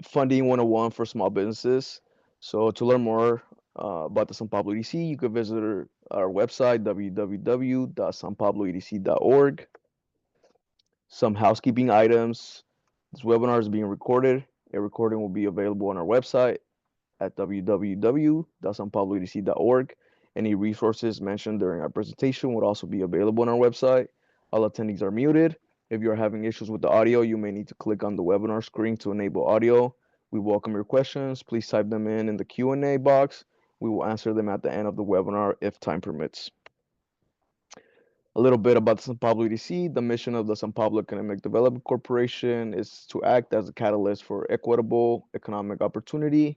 Funding 101 for small businesses. So to learn more about the San Pablo EDC, you could visit our website, www.sanpabloedc.org. Some housekeeping items. This webinar is being recorded. A recording will be available on our website at www.sanpabloedc.org. Any resources mentioned during our presentation would also be available on our website. All attendees are muted. If you're having issues with the audio, you may need to click on the webinar screen to enable audio. We welcome your questions. Please type them in the Q&A box. We will answer them at the end of the webinar if time permits. A little bit about the San Pablo EDC. The mission of the San Pablo Economic Development Corporation is to act as a catalyst for equitable economic opportunity,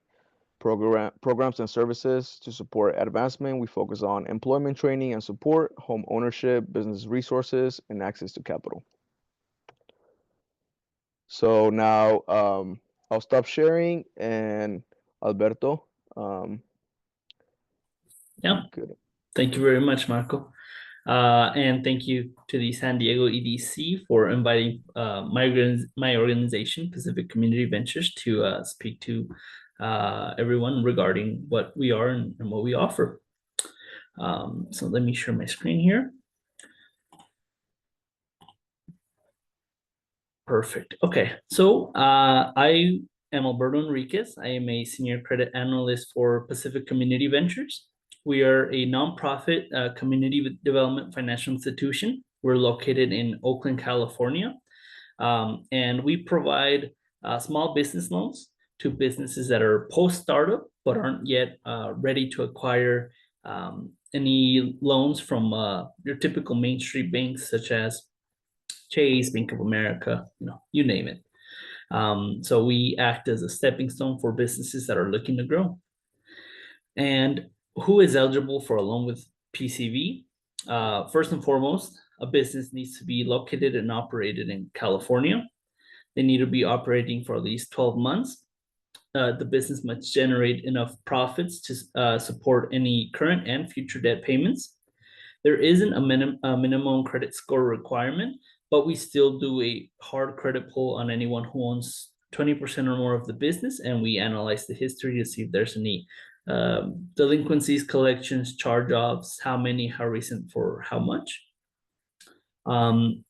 programs and services to support advancement. We focus on employment training and support, home ownership, business resources, and access to capital. So now I'll stop sharing, and Alberto. Yeah. Good. Thank you very much, Marco. And thank you to the San Diego EDC for inviting my organization, Pacific Community Ventures, to speak to everyone regarding what we are and what we offer. So let me share my screen here. Perfect. Okay, so I am Alberto Enriquez. I am a senior credit analyst for Pacific Community Ventures. We are a nonprofit community development financial institution. We're located in Oakland, California, and we provide small business loans to businesses that are post-startup but aren't yet ready to acquire any loans from your typical Main Street banks such as Chase, Bank of America, you name it. So we act as a stepping stone for businesses that are looking to grow. And who is eligible for a loan with PCV? First and foremost, a business needs to be located and operated in California. They need to be operating for at least 12 months. The business must generate enough profits to support any current and future debt payments. There isn't a minimum credit score requirement, but we still do a hard credit pull on anyone who owns 20% or more of the business, and we analyze the history to see if there's any delinquencies, collections, charge-offs, how many, how recent, for how much.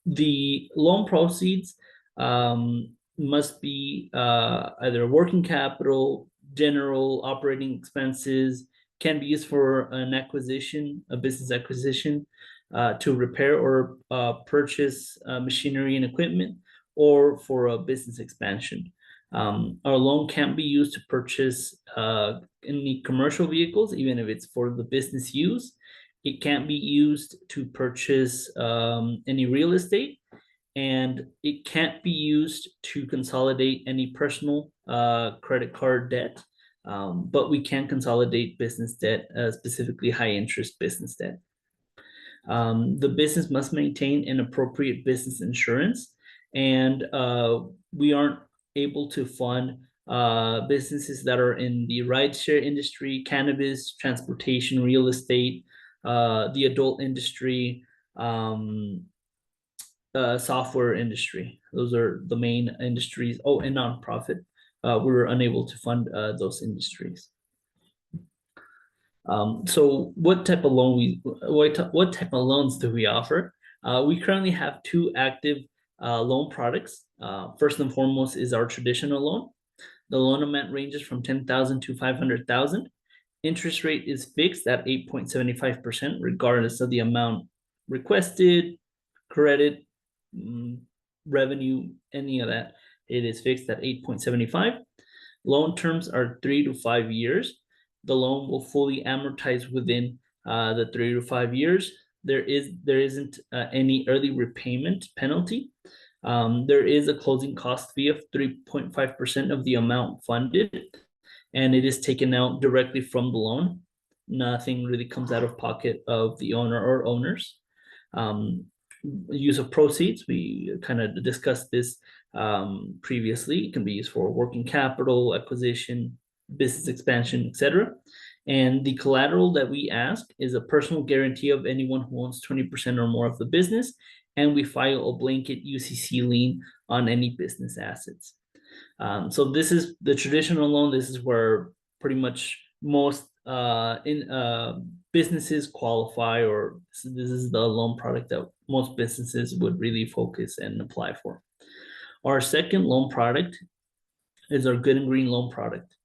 The loan proceeds must be either working capital, general operating expenses, can be used for an acquisition, a business acquisition, to repair or purchase machinery and equipment, or for a business expansion. Our loan can't be used to purchase any commercial vehicles, even if it's for the business use. It can't be used to purchase any real estate, and it can't be used to consolidate any personal credit card debt. But we can consolidate business debt, specifically high interest business debt. The business must maintain an appropriate business insurance, and we aren't able to fund businesses that are in the rideshare industry, cannabis, transportation, real estate, the adult industry, software industry. Those are the main industries. Oh, and nonprofit. We're unable to fund those industries. So what type of loans do we offer? We currently have two active loan products. First and foremost is our traditional loan. The loan amount ranges from $10,000 to $500,000. Interest rate is fixed at 8.75%, regardless of the amount requested, credit, revenue, any of that. It is fixed at 8.75. Loan terms are 3 to 5 years. The loan will fully amortize within the 3 to 5 years. There isn't any early repayment penalty. There is a closing cost fee of 3.5% of the amount funded, and it is taken out directly from the loan. Nothing really comes out of pocket of the owner or owners. Use of proceeds, we kind of discussed this previously. It can be used for working capital, acquisition, business expansion, etc. And the collateral that we ask is a personal guarantee of anyone who owns 20% or more of the business, and we file a blanket UCC lien on any business assets. So this is the traditional loan. This is where pretty much most businesses qualify, or this is the loan product that most businesses would really focus and apply for. Our second loan product is our Good and Green loan product.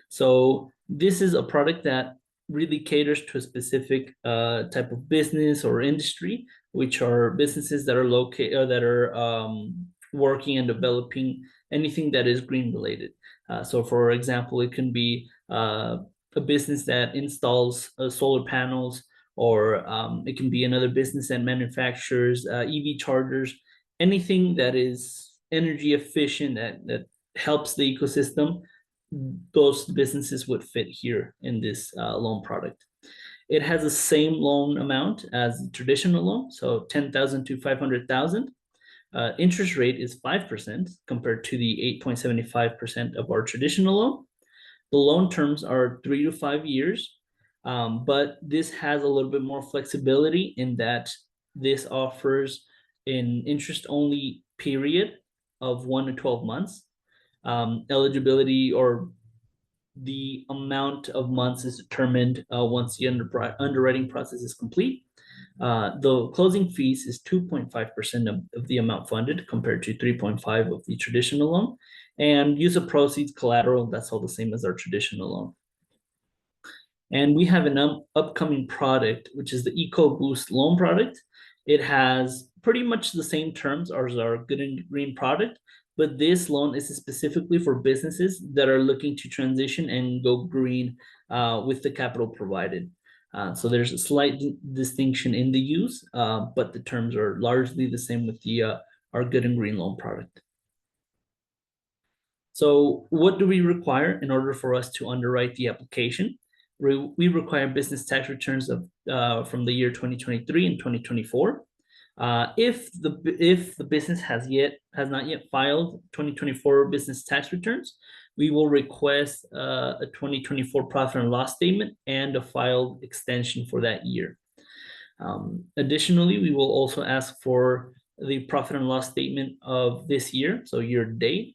So this is a product that really caters to a specific type of business or industry, which are businesses that are located that are working and developing anything that is green related. So, for example, it can be a business that installs solar panels, or it can be another business that manufactures EV chargers, anything that is energy efficient that helps the ecosystem. Those businesses would fit here in this loan product. It has the same loan amount as the traditional loan, so 10,000 to 500,000. Interest rate is 5% compared to the 8.75% of our traditional loan. The loan terms are 3 to 5 years, but this has a little bit more flexibility in that this offers an interest-only period of 1 to 12 months. Eligibility or the amount of months is determined once the underwriting process is complete. The closing fees is 2.5% of the amount funded compared to 3.5% of the traditional loan. And use of proceeds collateral, that's all the same as our traditional loan. And we have an upcoming product, which is the EcoBoost loan product. It has pretty much the same terms as our Good and Green product, but this loan is specifically for businesses that are looking to transition and go green with the capital provided. So there's a slight distinction in the use, but the terms are largely the same with our Good and Green loan product. So what do we require in order for us to underwrite the application? We require business tax returns of from the year 2023 and 2024. If the business has not yet filed 2024 business tax returns, we will request a 2024 profit and loss statement and a filed extension for that year. Additionally, we will also ask for the profit and loss statement of this year, so year to date,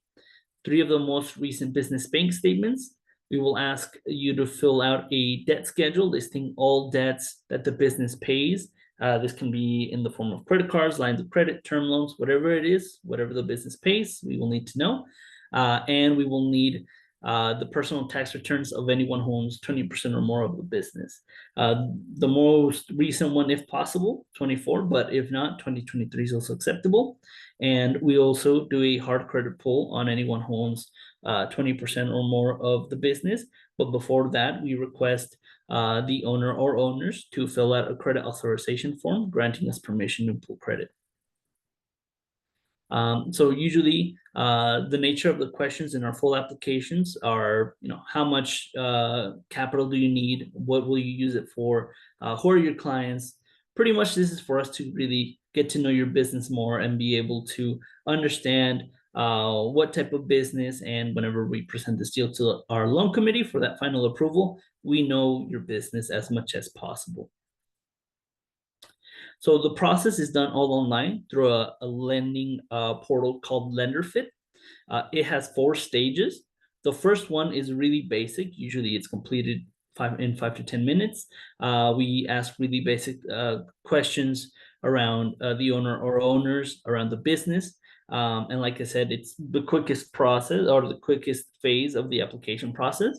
3 of the most recent business bank statements. We will ask you to fill out a debt schedule listing all debts that the business pays. This can be in the form of credit cards, lines of credit, term loans, whatever it is, whatever the business pays, we will need to know. And we will need the personal tax returns of anyone who owns 20% or more of the business. The most recent one, if possible, 24, but if not, 2023 is also acceptable. And we also do a hard credit pull on anyone who owns 20% or more of the business. But before that, we request the owner or owners to fill out a credit authorization form granting us permission to pull credit. So usually the nature of the questions in our full applications are, how much capital do you need? What will you use it for? Who are your clients? Pretty much this is for us to really get to know your business more and be able to understand what type of business, and whenever we present this deal to our loan committee for that final approval, we know your business as much as possible. So the process is done all online through a lending portal called LenderFit. It has 4 stages. The first one is really basic. Usually it's completed in 5 to 10 minutes. We ask really basic questions around the owner or owners, around the business. And like I said, it's the quickest process or the quickest phase of the application process.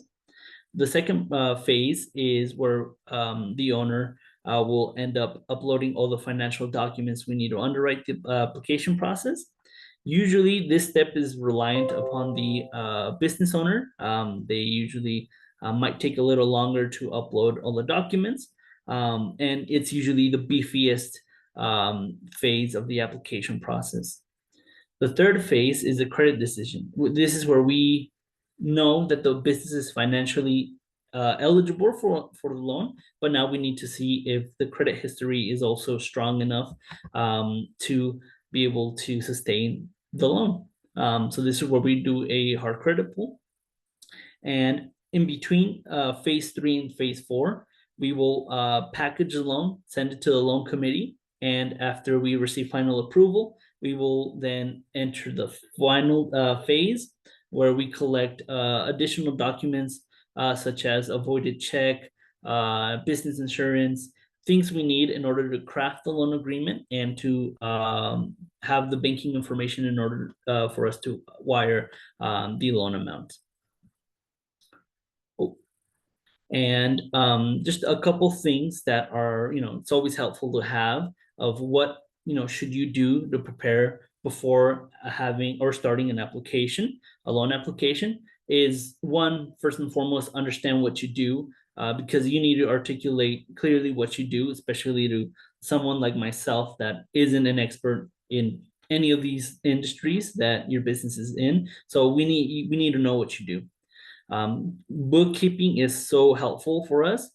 The second phase is where the owner will end up uploading all the financial documents we need to underwrite the application process. Usually this step is reliant upon the business owner. They usually might take a little longer to upload all the documents. And it's usually the beefiest phase of the application process. The third phase is the credit decision. This is where we know that the business is financially eligible for the loan, but now we need to see if the credit history is also strong enough to be able to sustain the loan. So this is where we do a hard credit pull. And in between phase 3 and phase 4, we will package the loan, send it to the loan committee, and after we receive final approval, we will then enter the final phase, where we collect additional documents such as a voided check, business insurance, things we need in order to craft the loan agreement and to have the banking information in order for us to wire the loan amount. Oh. And just a couple things that are, it's always helpful to have of what, should you do to prepare before having or starting an application, a loan application, is one, first and foremost, understand what you do, because you need to articulate clearly what you do, especially to someone like myself that isn't an expert in any of these industries that your business is in. So we need to know what you do. Bookkeeping is so helpful for us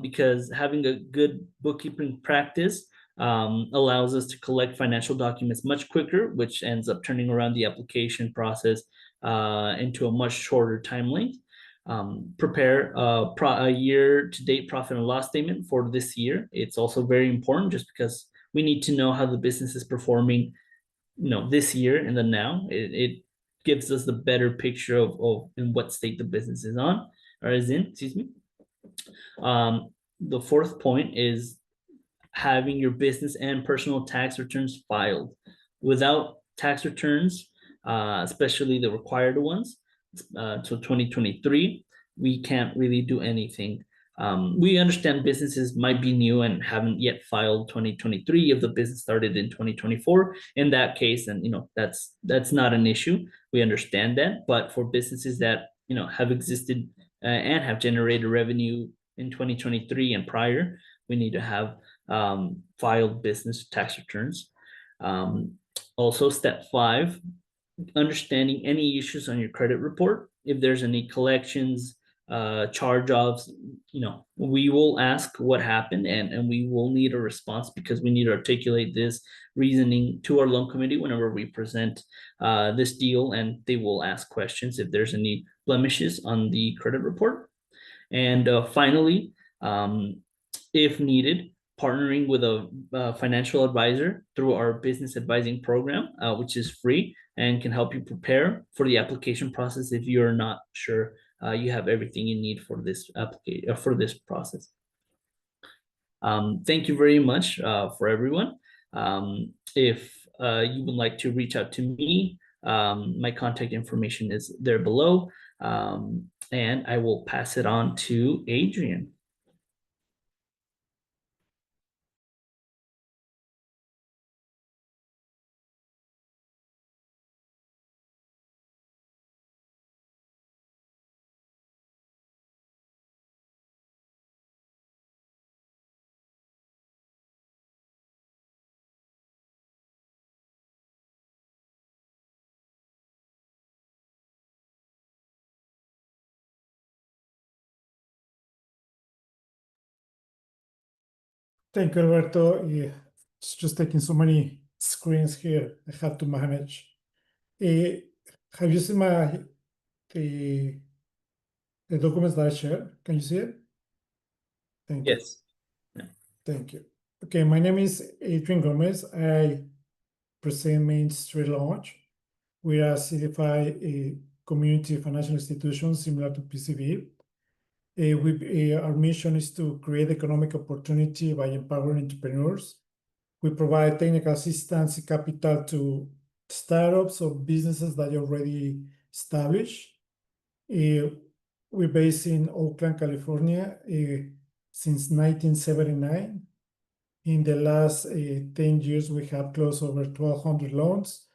because having a good bookkeeping practice allows us to collect financial documents much quicker, which ends up turning around the application process into a much shorter time length. Prepare a year-to-date profit and loss statement for this year. It's also very important just because we need to know how the business is performing, this year and the now. It gives us the better picture of in what state the business is on or is in, excuse me. The fourth point is having your business and personal tax returns filed. Without tax returns, especially the required ones, to 2023, we can't really do anything. We understand businesses might be new and haven't yet filed 2023 if the business started in 2024. In that case, and that's not an issue. We understand that. But for businesses that have existed and have generated revenue in 2023 and prior, we need to have filed business tax returns. Also, step 5, understanding any issues on your credit report. If there's any collections, charge-offs, we will ask what happened and we will need a response because we need to articulate this reasoning to our loan committee whenever we present this deal, and they will ask questions if there's any blemishes on the credit report. And finally, if needed, partnering with a financial advisor through our business advising program, which is free and can help you prepare for the application process if you're not sure you have everything you need for this application for this process. Thank you very much for everyone. If you would like to reach out to me, my contact information is there below, and I will pass it on to Adrian. Thank you, Alberto. It's just taking so many screens here I have to manage. Have you seen the documents that I shared? Can you see it? Thank you. Yes. Thank you. Okay, my name is Adrian Gomez. I present Main Street Launch. We are a certified community financial institution similar to PCV. Our mission is to create economic opportunity by empowering entrepreneurs. We provide technical assistance and capital to startups or businesses that are already established. We're based in Oakland, California, since 1979. In the last 10 years, we have closed over 1,200 loans,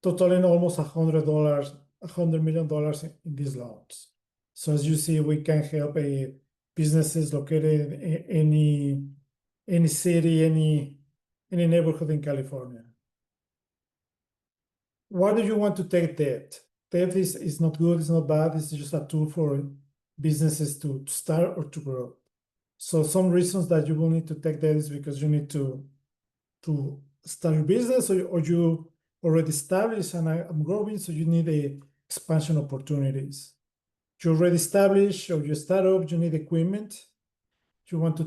totaling almost $100 million in these loans. So as you see, we can help businesses located in any city, any neighborhood in California. Why do you want to take debt? Debt is not good, it's not bad, it's just a tool for businesses to start or to grow. So some reasons that you will need to take debt is because you need to start your business, or you already established and I'm growing, so you need expansion opportunities. You're already established or you start up, you need equipment. You want to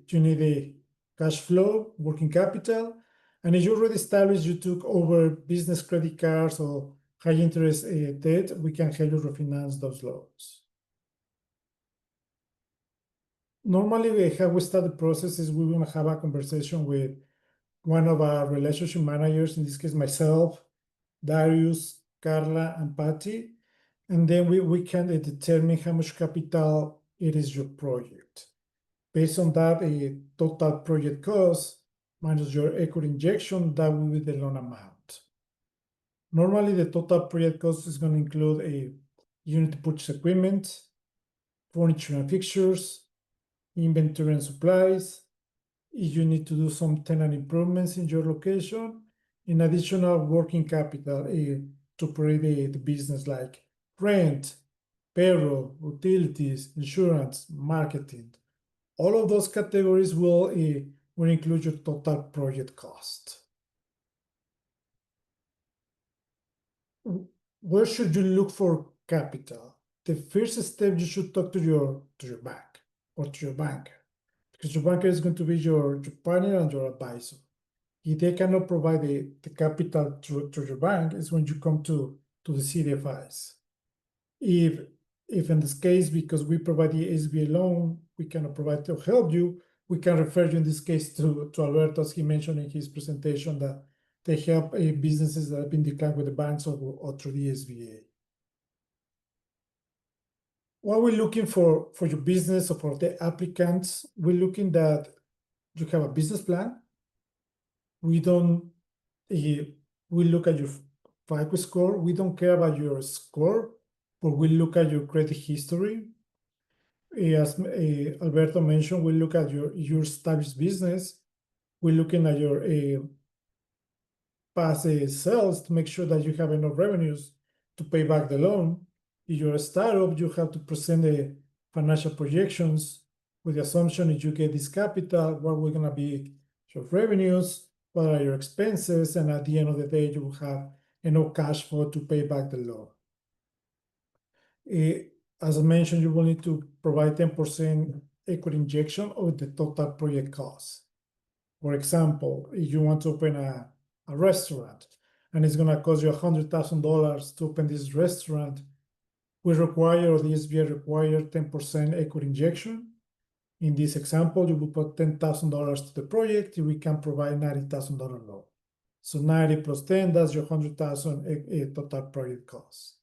you need a cash flow, working capital. And if you're already established, you took over business credit cards or high interest debt, we can help you refinance those loans. Normally, how we start the process is we want to have a conversation with one of our relationship managers, in this case, myself, Darius, Carla, and Patty. And then we can determine how much capital it is your project. Based on that, a total project cost minus your equity injection, that will be the loan amount. Normally, the total project cost is going to include a unit to purchase equipment, furniture and fixtures, inventory and supplies. If you need to do some tenant improvements in your location, in additional working capital to operate the business, like rent, payroll, utilities, insurance, marketing. All of those categories will include your total project cost. Where should you look for capital? The first step, you should talk to your bank or to your banker, because your banker is going to be your partner and your advisor. If they cannot provide the capital to your bank, is when you come to the CDFIs. If in this case, because we provide the SBA loan, we cannot provide to help you, we can refer you in this case to Alberto, as he mentioned in his presentation, that they help businesses that have been declined with the banks or through the SBA. What we're looking for your business or for the applicants, we're looking that you have a business plan. We don't, we look at your FICO score. We don't care about your score, but we look at your credit history. As Alberto mentioned, we look at your established business. We're looking at your past sales to make sure that you have enough revenues to pay back the loan. If you're a startup, you have to present the financial projections with the assumption that you get this capital, what we're going to be your revenues, what are your expenses, and at the end of the day, you will have enough cash flow to pay back the loan. As I mentioned, you will need to provide 10% equity injection of the total project cost. For example, if you want to open a restaurant and it's going to cost you $100,000 to open this restaurant, we require, or the SBA require, 10% equity injection. In this example, you will put $10,000 to the project, we can provide $90,000 loan. So 90 plus 10, that's your $100,000 total project cost.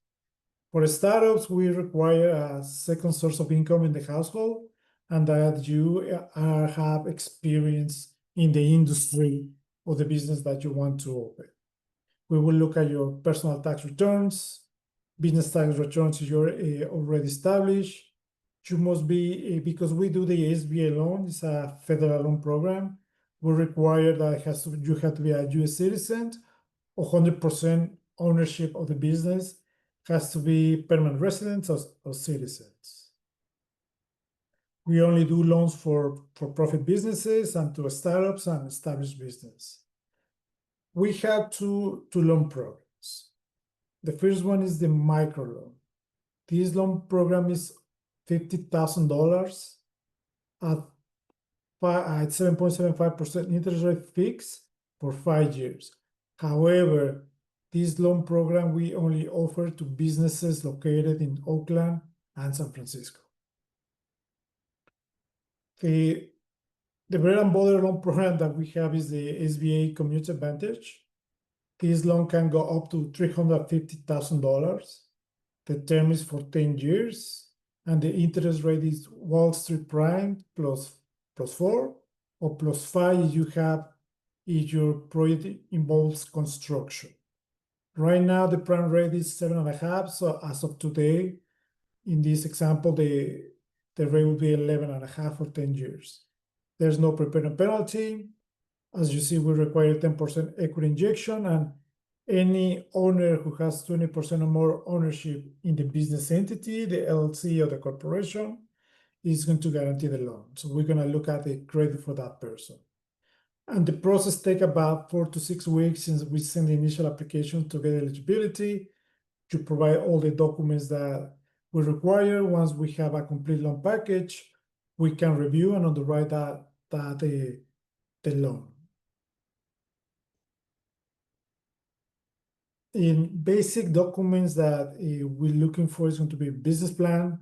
For startups, we require a second source of income in the household, and that you have experience in the industry or the business that you want to open. We will look at your personal tax returns, business tax returns if you're already established. You must be, because we do the SBA loan, it's a federal loan program, we require that you have to be a US citizen, 100% ownership of the business, has to be permanent residents or citizens. We only do loans for profit businesses and to startups and established business. We have two loan programs. The first one is the microloan. This loan program is $50,000 at 7.75% interest rate fixed for 5 years. However, this loan program we only offer to businesses located in Oakland and San Francisco. The bread and butter loan program that we have is the SBA Community Advantage. This loan can go up to $350,000. The term is for 10 years, and the interest rate is Wall Street Prime plus 4 or plus 5 if your project involves construction. Right now, the prime rate is 7.5. So as of today, in this example, the rate will be 11.5 for 10 years. There's no prepayment penalty. As you see, we require 10% equity injection, and any owner who has 20% or more ownership in the business entity, the LLC or the corporation, is going to guarantee the loan. So we're going to look at the credit for that person. And the process takes about 4 to 6 weeks since we send the initial application to get eligibility, to provide all the documents that we require. Once we have a complete loan package, we can review and underwrite the loan. in basic documents that we're looking for is going to be business plan,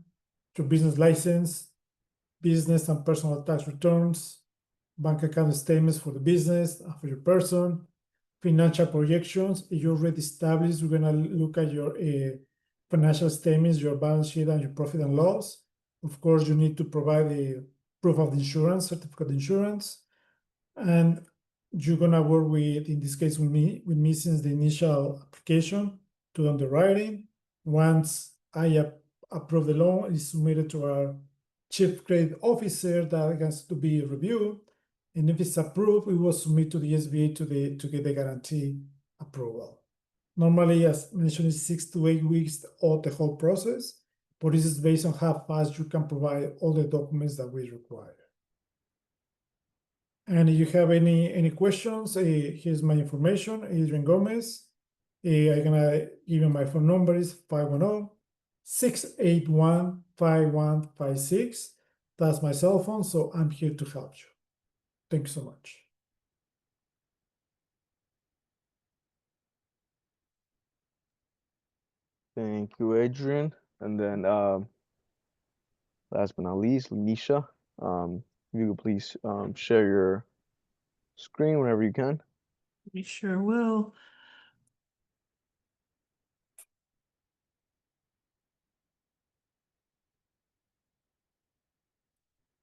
your business license, business and personal tax returns, bank account statements for the business and for your person, financial projections. If you're already established, we're gonna look at your financial statements, your balance sheet, and your profit and loss. Of course, you need to provide a proof of insurance, certificate of insurance, and you're gonna work with, in this case, with me since the initial application to underwriting. Once I approve the loan, it's submitted to our chief credit officer that has to be reviewed. And if it's approved, we will submit to the SBA to get the guarantee approval. Normally, as mentioned, it's 6 to 8 weeks of the whole process, but this is based on how fast you can provide all the documents that we require. And if you have any questions, here's my information, Adrian Gomez. I'm gonna give you my phone number is 510-681-5156. That's my cell phone, so I'm here to help you. Thank you so much. Thank you, Adrian. And then last but not least, Lanisha, if you could please share your screen whenever you can. We sure will.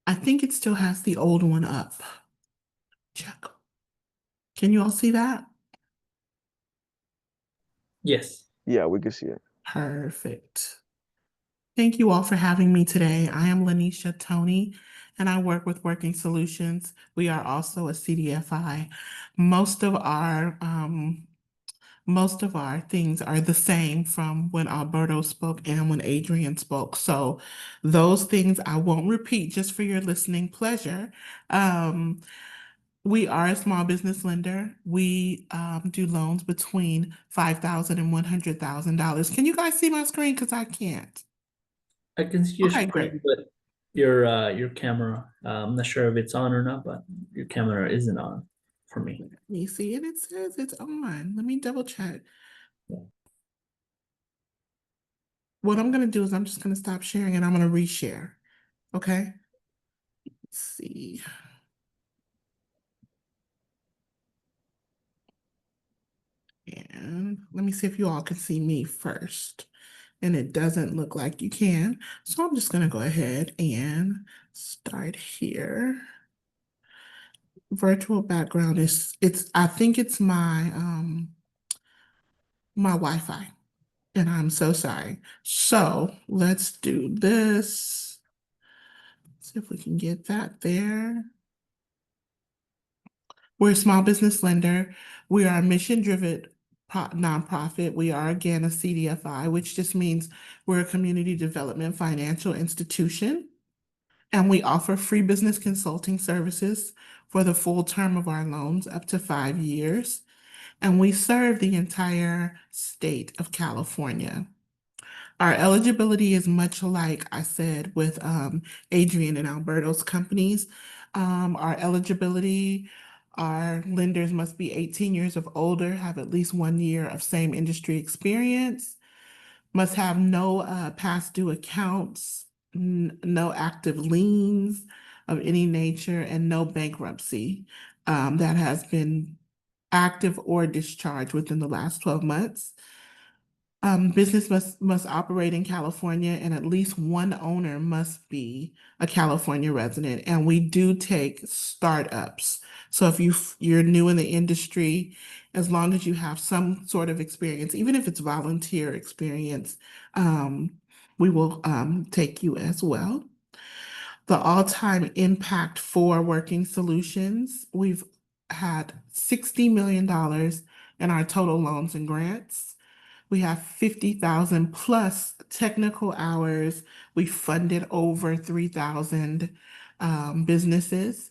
I think it still has the old one up. Check. Can you all see that? Yes. Yeah, we can see it. Perfect. Thank you all for having me today. I am Lanisha Tony, and I work with Working Solutions. We are also a CDFI. Most of our things are the same from when Alberto spoke and when Adrian spoke. So those things I won't repeat just for your listening pleasure. We are a small business lender. We do loans between $5,000 and $100,000. Can you guys see my screen? Because I can't. I can see your Okay, screen, great. but your camera, I'm not sure if it's on or not, but your camera isn't on for me. Let me see, and it says it's on. Let me double check. What I'm gonna do is I'm just gonna stop sharing and I'm gonna reshare. Okay. Let's see. And let me see if you all can see me first. And it doesn't look like you can. So I'm just gonna go ahead and start here. Virtual background I think it's my my Wi-Fi. And I'm so sorry. So let's do this. See if we can get that there. We're a small business lender. We are a mission-driven nonprofit. We are, again, a CDFI, which just means we're a community development financial institution. And we offer free business consulting services for the full term of our loans, up to 5 years. And we serve the entire state of California. Our eligibility is much like I said with Adrian and Alberto's companies. Our eligibility, our lenders must be 18 years of older, have at least 1 year of same industry experience, must have no past due accounts, no active liens of any nature, and no bankruptcy that has been active or discharged within the last 12 months. Business must operate in California, and at least one owner must be a California resident. And we do take startups. So if you're new in the industry, as long as you have some sort of experience, even if it's volunteer experience, we will take you as well. The all-time impact for Working Solutions, we've had $60 million in our total loans and grants. We have 50,000 plus technical hours. We funded over 3,000 businesses.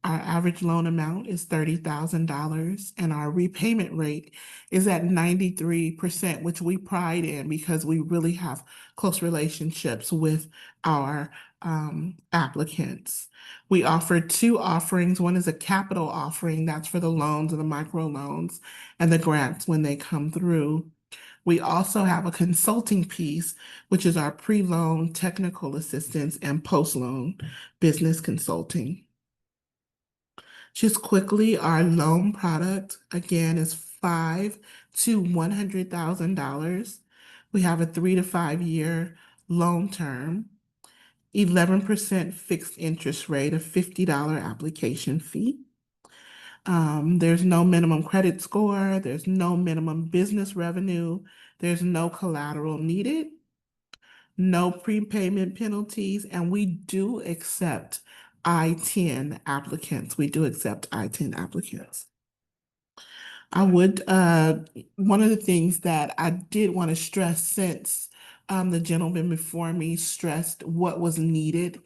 Our average loan amount is $30,000, and our repayment rate is at 93%, which we pride in because we really have close relationships with our applicants. We offer 2 offerings. One is a capital offering, that's for the loans and the micro loans and the grants when they come through. We also have a consulting piece, which is our pre-loan technical assistance and post-loan business consulting. Just quickly, our loan product, again, is $5,000 to $100,000. We have a 3 to 5 year loan term, 11% fixed interest rate, a $50 application fee. There's no minimum credit score, there's no minimum business revenue, there's no collateral needed, no prepayment penalties, and we do accept I-10 applicants. We do accept I-10 applicants. I would, one of the things that I did want to stress, since the gentleman before me stressed what was needed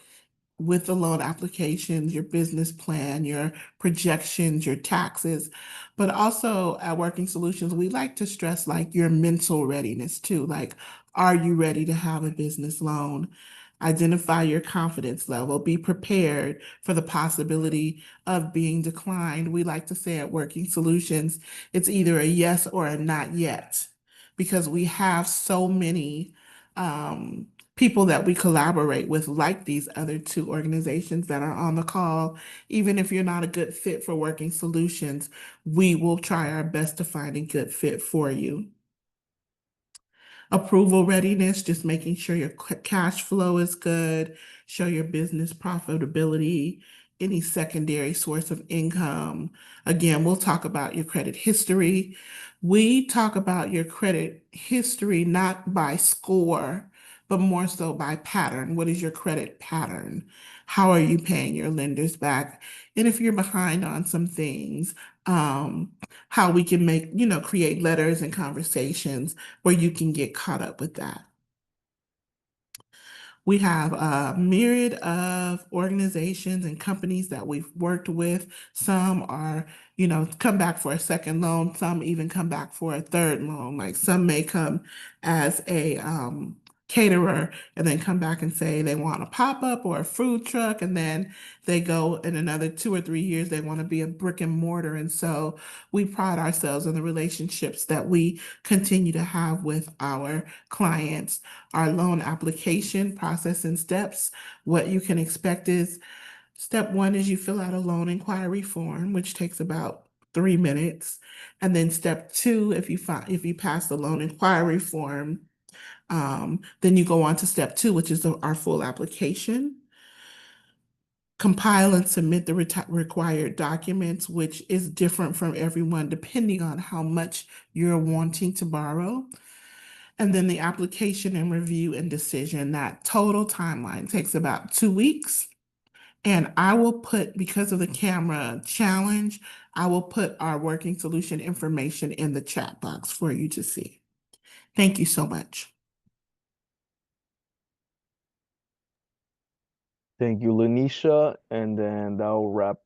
with the loan applications, your business plan, your projections, your taxes, but also at Working Solutions, we like to stress like your mental readiness too. Like, are you ready to have a business loan? Identify your confidence level. Be prepared for the possibility of being declined. We like to say at Working Solutions, it's either a yes or a not yet, because we have so many people that we collaborate with, like these other two organizations that are on the call. Even if you're not a good fit for Working Solutions, we will try our best to find a good fit for you. Approval readiness, just making sure your cash flow is good, show your business profitability, any secondary source of income. Again, we'll talk about your credit history. We talk about your credit history not by score, but more so by pattern. What is your credit pattern? How are you paying your lenders back? And if you're behind on some things, how we can make, create letters and conversations where you can get caught up with that. We have a myriad of organizations and companies that we've worked with. Some are, come back for a second loan. Some even come back for a third loan. Like some may come as a caterer and then come back and say they want a pop-up or a food truck, and then they go in another 2 or 3 years, they want to be a brick and mortar. And so we pride ourselves on the relationships that we continue to have with our clients. Our loan application process and steps, what you can expect is, step 1 is you fill out a loan inquiry form, which takes about 3 minutes. And then step 2, if you pass the loan inquiry form, then you go on to step 2, which is our full application. Compile and submit the required documents, which is different from everyone depending on how much you're wanting to borrow. And then the application and review and decision. That total timeline takes about 2 weeks. And I will put, because of the camera challenge, I will put our Working Solution information in the chat box for you to see. Thank you so much. Thank you, Lanisha. And then that will wrap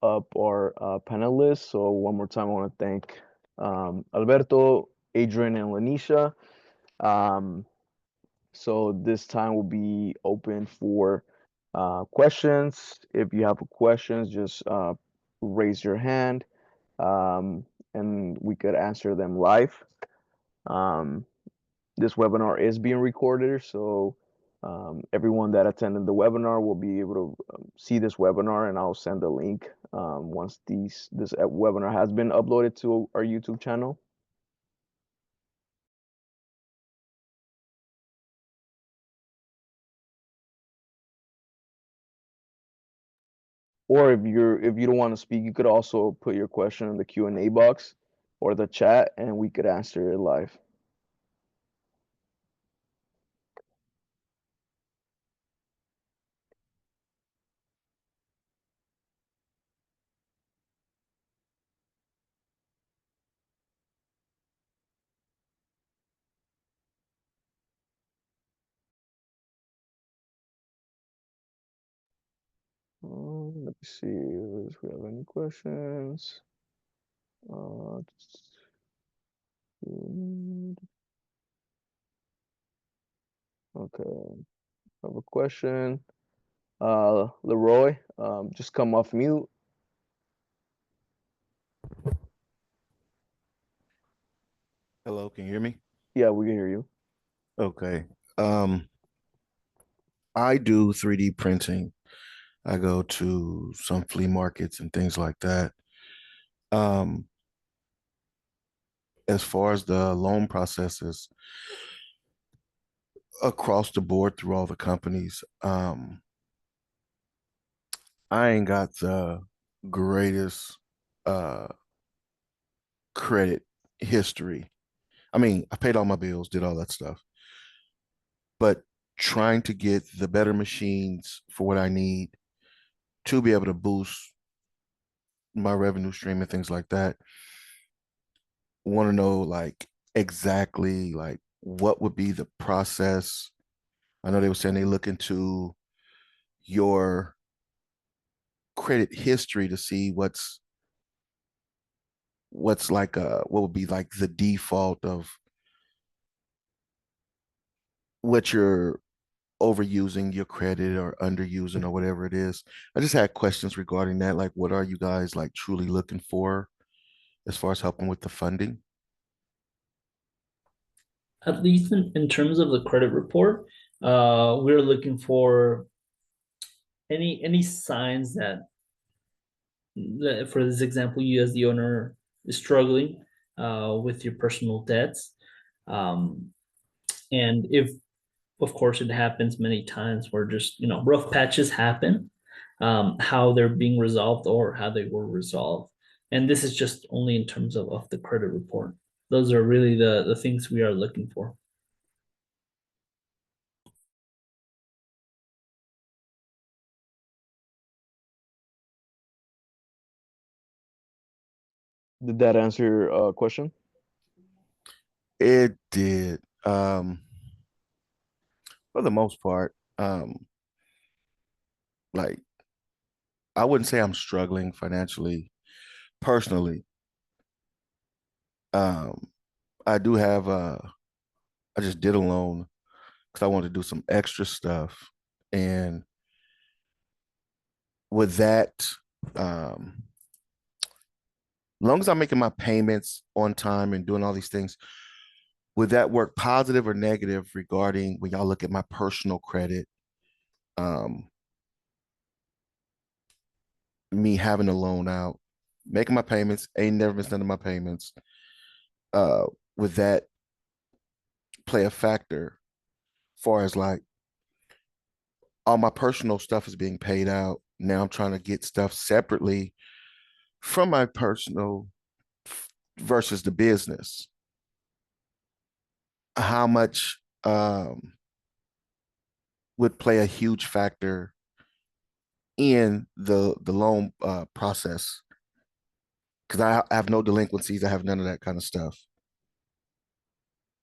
up our panelists. So one more time, I want to thank Alberto, Adrian, and Lanisha. So this time will be open for questions. If you have questions, just raise your hand, and we could answer them live. This webinar is being recorded, so everyone that attended the webinar will be able to see this webinar, and I'll send a link once this webinar has been uploaded to our YouTube channel. Or if you don't want to speak, you could also put your question in the Q&A box or the chat, and we could answer it live. Let me see if we have any questions. Okay, I have a question. Leroy, just come off mute. Hello, can you hear me? Yeah, we can hear you. Okay. I do 3D printing. I go to some flea markets and things like that. Um, as far as the loan processes across the board through all the companies, I ain't got the greatest uh credit history. I mean, I paid all my bills, did all that stuff, but trying to get the better machines for what I need to be able to boost my revenue stream and things like that. Want to know like exactly like what would be the process. I know they were saying they look into your credit history to see what's like what would be like the default of what you're overusing your credit or underusing or whatever it is. I just had questions regarding that. Like, what are you guys like truly looking for as far as helping with the funding? At least in terms of the credit report, we're looking for any signs that for this example, you as the owner is struggling with your personal debts. Um, and if of course it happens many times where just rough patches happen, how they're being resolved or how they were resolved. And this is just only in terms of the credit report. Those are really the things we are looking for. Did that answer your question? It did. For the most part, like I wouldn't say I'm struggling financially personally. Um, I do have I just did a loan because I wanted to do some extra stuff. And with that, um, as long as I'm making my payments on time and doing all these things, would that work positive or negative regarding when y'all look at my personal credit? Um, Me having a loan out, making my payments, ain't never been sending my payments. Uh, would that play a factor far as like all my personal stuff is being paid out? Now I'm trying to get stuff separately from my personal versus the business. How much would play a huge factor in the loan process? Because I have no delinquencies, I have none of that kind of stuff.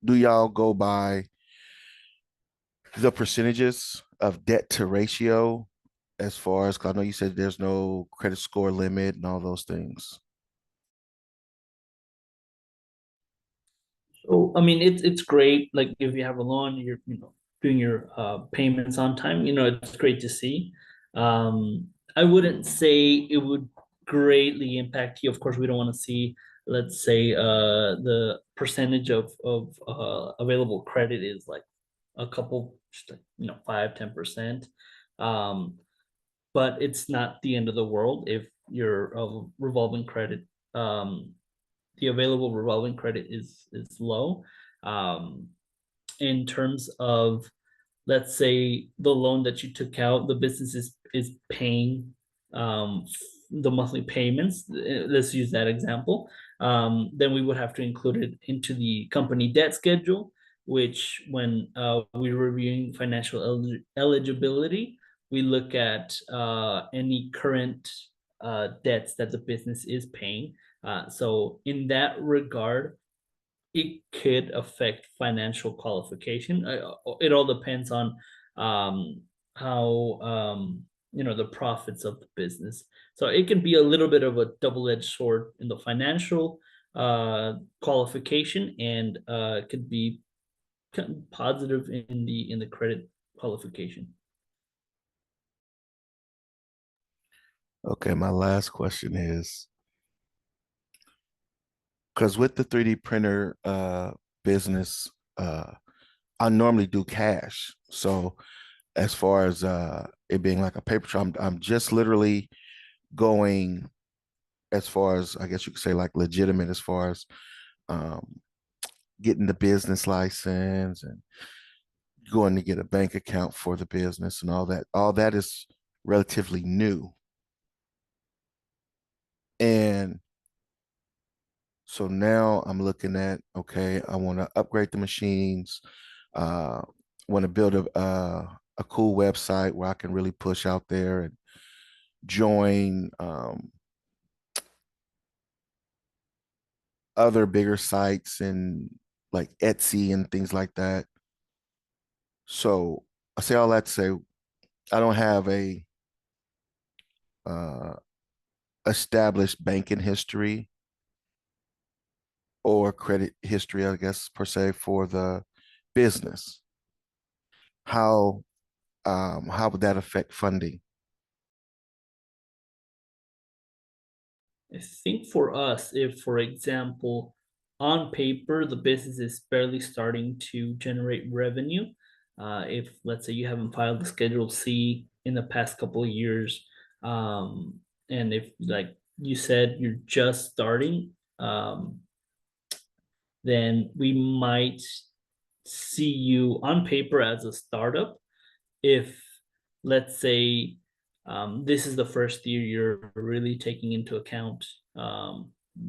Do y'all go by the percentages of debt to ratio as far as, 'cause I know you said there's no credit score limit and all those things? So I mean, it's great. Like if you have a loan, you're doing your payments on time. It's great to see. I wouldn't say it would greatly impact you. Of course, we don't want to see, let's say, the percentage of available credit is like a couple, just like, 5-10%. Um, but it's not the end of the world if your revolving credit, the available revolving credit is low. Um, in terms of, let's say, the loan that you took out, the business is paying the monthly payments. Let's use that example. Then we would have to include it into the company debt schedule, which when we're reviewing financial eligibility, we look at any current debts that the business is paying. So in that regard, it could affect financial qualification. It all depends on how the profits of the business. So it can be a little bit of a double-edged sword in the financial qualification, and could be positive in the credit qualification. Okay, my last question is, because with the 3D printer business, I normally do cash. So as far as it being like a paper trail, I'm just literally going as far as, I guess you could say, like legitimate, as far as um, getting the business license and going to get a bank account for the business and all that. All that is relatively new. And so now I'm looking at, okay, I want to upgrade the machines. Want to build a cool website where I can really push out there and join other bigger sites and like Etsy and things like that. So I say all that to say I don't have a uh, established banking history or credit history, I guess, per se, for the business. How would that affect funding? I think for us, if, for example, on paper, the business is barely starting to generate revenue, if, let's say, you haven't filed the Schedule C in the past couple of years, and if, like you said, you're just starting, then we might see you on paper as a startup. If, let's say, this is the first year you're really taking into account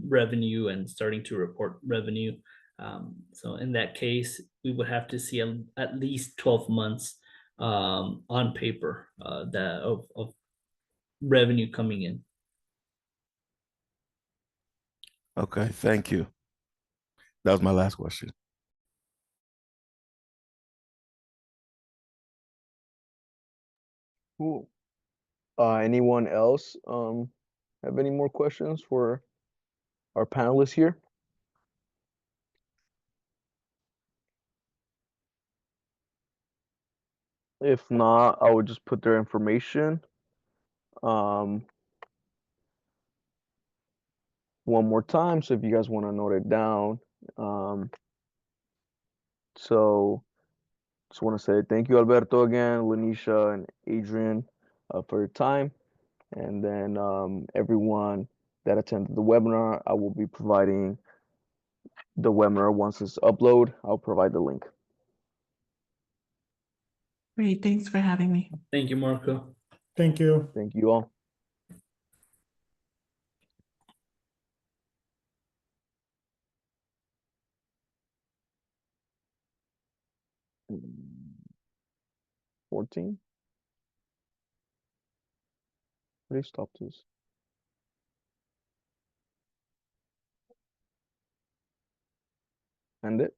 revenue and starting to report revenue. So in that case, we would have to see at least 12 months on paper that of revenue coming in. Okay, thank you. That was my last question. Cool. Anyone else have any more questions for our panelists here? If not, I would just put their information one more time. So if you guys want to note it down. So just want to say thank you, Alberto, again, Lanisha, and Adrian for your time. And then everyone that attended the webinar, I will be providing the webinar once it's uploaded. I'll provide the link. Great, thanks for having me. Thank you, Marco. Thank you. Thank you all. Mm, 14? How do you stop this? End it?